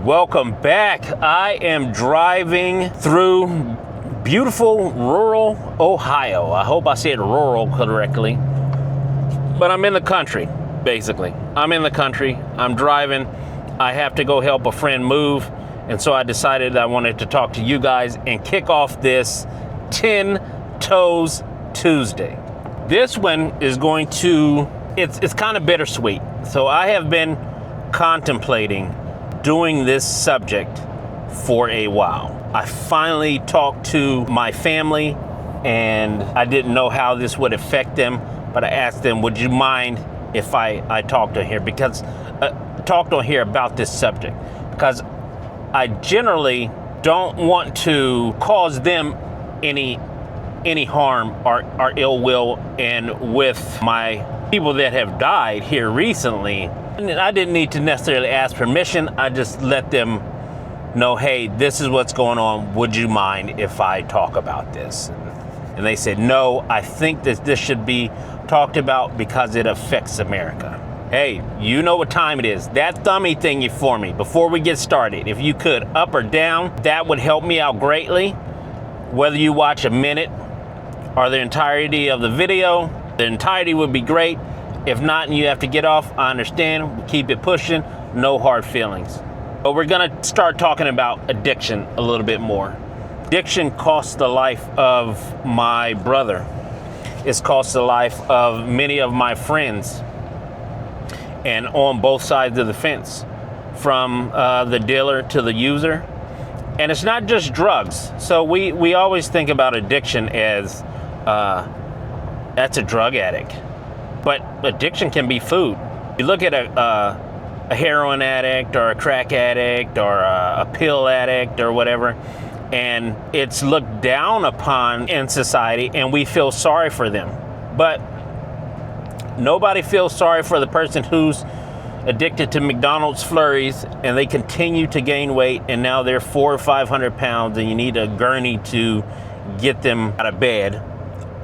Welcome back. I am driving through beautiful rural Ohio. I hope I said rural correctly, but I'm in the country, basically. I'm in the country, I'm driving. I have to go help a friend move, and so I decided I wanted to talk to you guys and kick off this 10 Toes Tuesday. This one is going to, it's kind of bittersweet. So I have been contemplating doing this subject for a while. I finally talked to my family, and I didn't know how this would affect them, but I asked them, would you mind if I talked on here, because talked on here about this subject, because I generally don't want to cause them any harm or ill will. And with my people that have died here recently, I didn't need to necessarily ask permission. I just let them know, hey, this is what's going on. Would you mind if I talk about this? And they said, no, I think that this should be talked about because it affects America. Hey, you know what time it is. That thummy thingy for me, before we get started, if you could, up or down, that would help me out greatly. Whether you watch a minute or the entirety of the video, the entirety would be great. If not, and you have to get off, I understand. We'll keep it pushing, no hard feelings. But we're gonna start talking about addiction a little bit more. Addiction cost the life of my brother. It's cost the life of many of my friends, and on both sides of the fence, from the dealer to the user. And it's not just drugs. So we always think about addiction as that's a drug addict. But addiction can be food. You look at a heroin addict or a crack addict or a pill addict or whatever, and it's looked down upon in society, and we feel sorry for them. But nobody feels sorry for the person who's addicted to McDonald's flurries and they continue to gain weight, and now they're 400 or 500 pounds and you need a gurney to get them out of bed.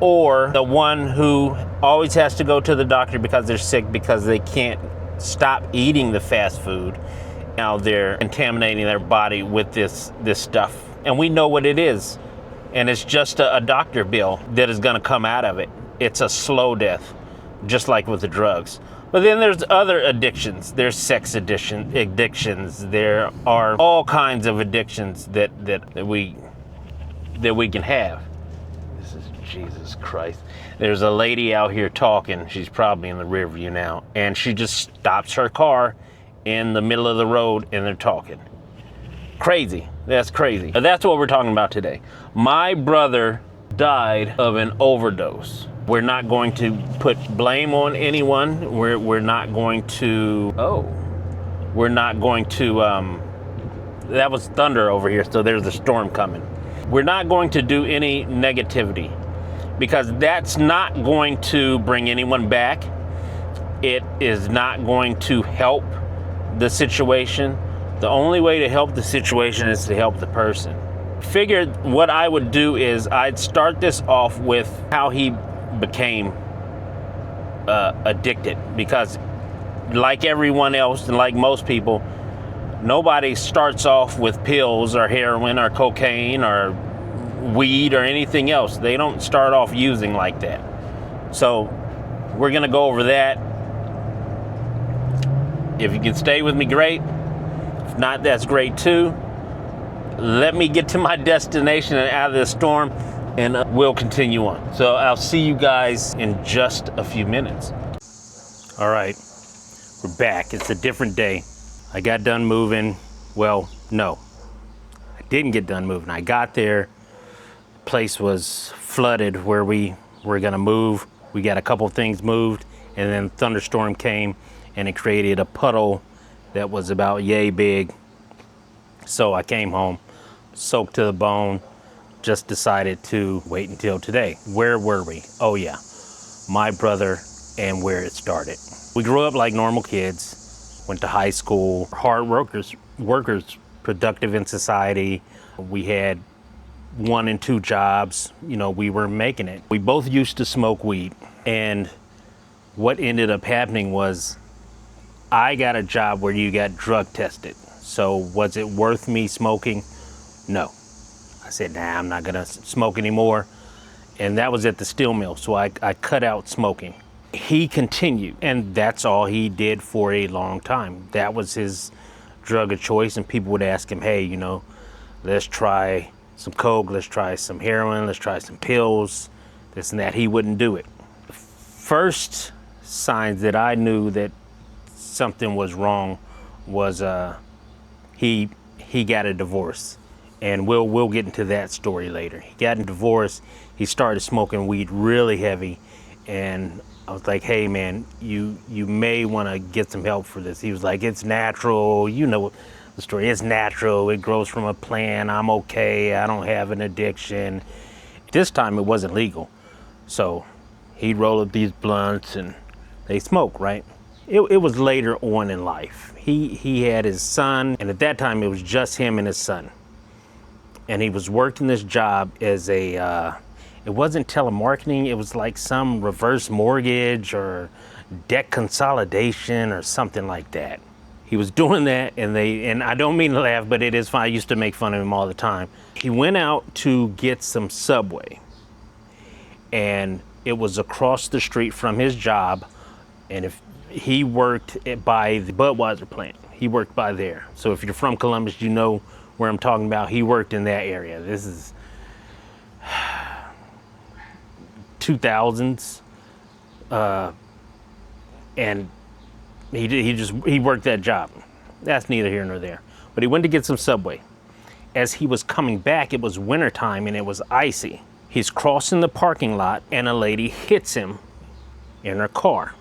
Or the one who always has to go to the doctor because they're sick because they can't stop eating the fast food. Now they're contaminating their body with this stuff. And we know what it is. And it's just a doctor bill that is gonna come out of it. It's a slow death, just like with the drugs. But then there's other addictions. There's sex addictions. There are all kinds of addictions that we can have. This is Jesus Christ. There's a lady out here talking. She's probably in the rear view now, and she just stops her car in the middle of the road and they're talking. Crazy. That's crazy. But that's what we're talking about today. My brother died of an overdose. We're not going to put blame on anyone. We're not going to, that was thunder over here, so there's a storm coming. We're not going to do any negativity, because that's not going to bring anyone back. It is not going to help the situation. The only way to help the situation is to help the person. Figured what I would do is I'd start this off with how he became addicted, because like everyone else and like most people, nobody starts off with pills or heroin or cocaine or weed or anything else. They don't start off using like that. So we're gonna go over that. If you can stay with me, great. If not, that's great too. Let me get to my destination and out of this storm, and we'll continue on. So I'll see you guys in just a few minutes. All right, we're back. It's a different day. I got done moving. Well, no, I didn't get done moving. I got there, the place was flooded where we were gonna move. We got a couple things moved, and then thunderstorm came and it created a puddle that was about yay big. So I came home, soaked to the bone, just decided to wait until today. Where were we? Oh yeah, my brother and where it started. We grew up like normal kids, went to high school, hard workers, productive in society. We had 1 and 2 jobs, you know, we were making it. We both used to smoke weed, and what ended up happening was I got a job where you got drug tested. So was it worth me smoking? No. I said, nah, I'm not gonna smoke anymore. And that was at the steel mill, so I cut out smoking. He continued, and that's all he did for a long time. That was his drug of choice, and people would ask him, hey, you know, let's try some coke, let's try some heroin, let's try some pills, this and that. He wouldn't do it. First signs that I knew that something was wrong was he got a divorce, and we'll get into that story later. He got a divorce. He started smoking weed really heavy, and I was like, hey man, you may want to get some help for this. He was like, it's natural, you know the story, it's natural, it grows from a plant, I'm okay, I don't have an addiction. This time it wasn't legal, so he'd roll up these blunts and they smoke, right? It was later on in life. He had his son, and at that time it was just him and his son. And he was working this job as a, it wasn't telemarketing, it was like some reverse mortgage or debt consolidation or something like that. He was doing that, and I don't mean to laugh, but it is fine. I used to make fun of him all the time. He went out to get some Subway, and it was across the street from his job, and if he worked by the Budweiser plant. He worked by there. So if you're from Columbus, you know where I'm talking about. He worked in that area. This is 2000s, and he worked that job. That's neither here nor there. But he went to get some Subway. As he was coming back, it was wintertime and it was icy. He's crossing the parking lot and a lady hits him in her car.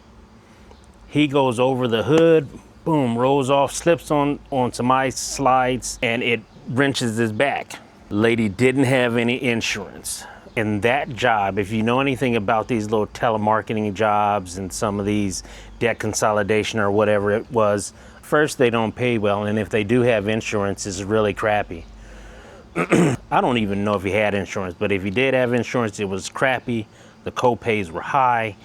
He goes over the hood, boom, rolls off, slips on some ice, slides, and it wrenches his back. Lady didn't have any insurance. And that job, if you know anything about these little telemarketing jobs and some of these debt consolidation or whatever it was, first, they don't pay well, and if they do have insurance, it's really crappy. I don't even know if he had insurance, but if he did have insurance, it was crappy. The co-pays were high.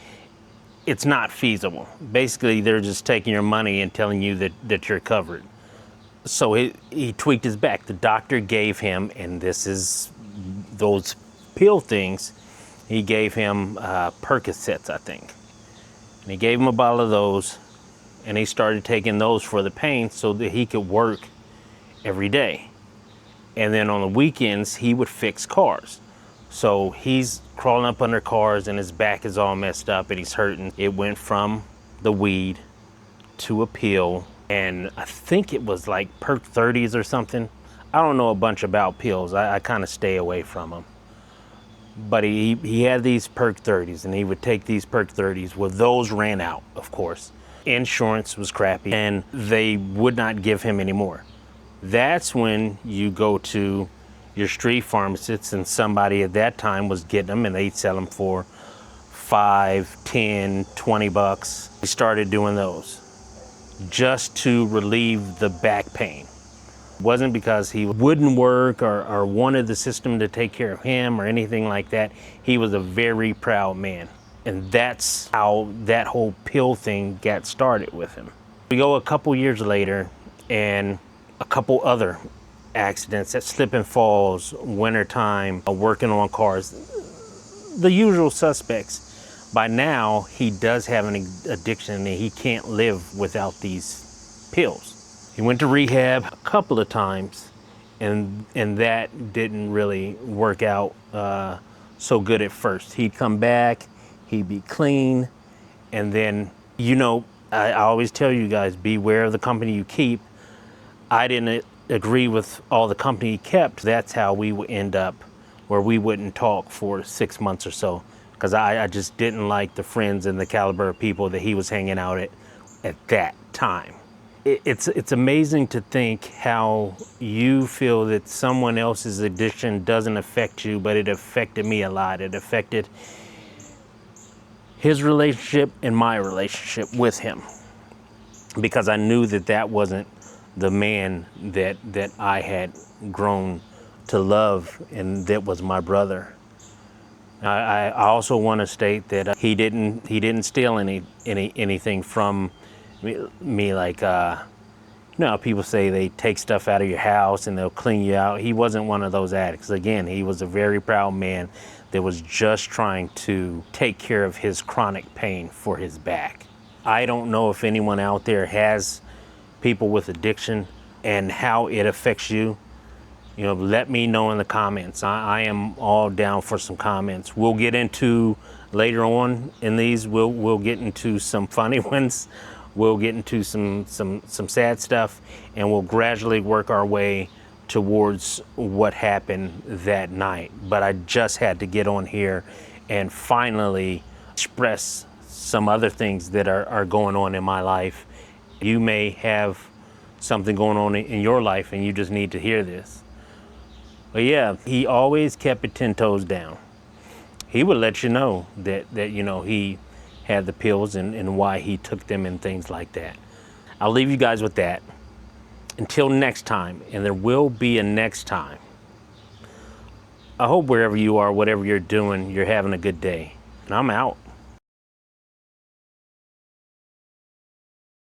It's not feasible. Basically, they're just taking your money and telling you that you're covered. So he tweaked his back. The doctor gave him, and this is those pill things, he gave him Percocets, I think. And he gave him a bottle of those, and he started taking those for the pain so that he could work every day. And then on the weekends, he would fix cars. So he's crawling up under cars and his back is all messed up and he's hurting. It went from the weed to a pill, and I think it was like Perk 30s or something. I don't know a bunch about pills. I kind of stay away from them. But he had these Perk 30s, and he would take these Perk 30s. Well, those ran out, of course. Insurance was crappy, and they would not give him any more. That's when you go to your street pharmacists, and somebody at that time was getting them, and they'd sell them for $5, $10, $20. He started doing those just to relieve the back pain. It wasn't because he wouldn't work or wanted the system to take care of him or anything like that. He was a very proud man. And that's how that whole pill thing got started with him. We go a couple years later, and a couple other accidents at slip and falls, wintertime, working on cars, the usual suspects. By now, he does have an addiction and he can't live without these pills. He went to rehab a couple of times, and that didn't really work out so good at first. He'd come back, he'd be clean, and then, you know, I always tell you guys, beware of the company you keep. I didn't agree with all the company he kept. That's how we would end up where we wouldn't talk for 6 months or so, because I just didn't like the friends and the caliber of people that he was hanging out at that time. It's amazing to think how you feel that someone else's addiction doesn't affect you, but it affected me a lot. It affected his relationship and my relationship with him, because I knew that wasn't the man that I had grown to love, and that was my brother. I also want to state that he didn't steal anything from me. Like You know how people say they take stuff out of your house and they'll clean you out. He wasn't one of those addicts. Again, he was a very proud man that was just trying to take care of his chronic pain for his back. I don't know if anyone out there has people with addiction and how it affects you. You know, let me know in the comments. I am all down for some comments. We'll get into later on in these. We'll get into some funny ones. We'll get into some sad stuff, and we'll gradually work our way towards what happened that night. But I just had to get on here and finally express some other things that are going on in my life. You may have something going on in your life and you just need to hear this. But yeah, he always kept it 10 toes down. He would let you know that you know, he had the pills and why he took them and things like that. I'll leave you guys with that. Until next time, and there will be a next time. I hope wherever you are, whatever you're doing, you're having a good day. And I'm out.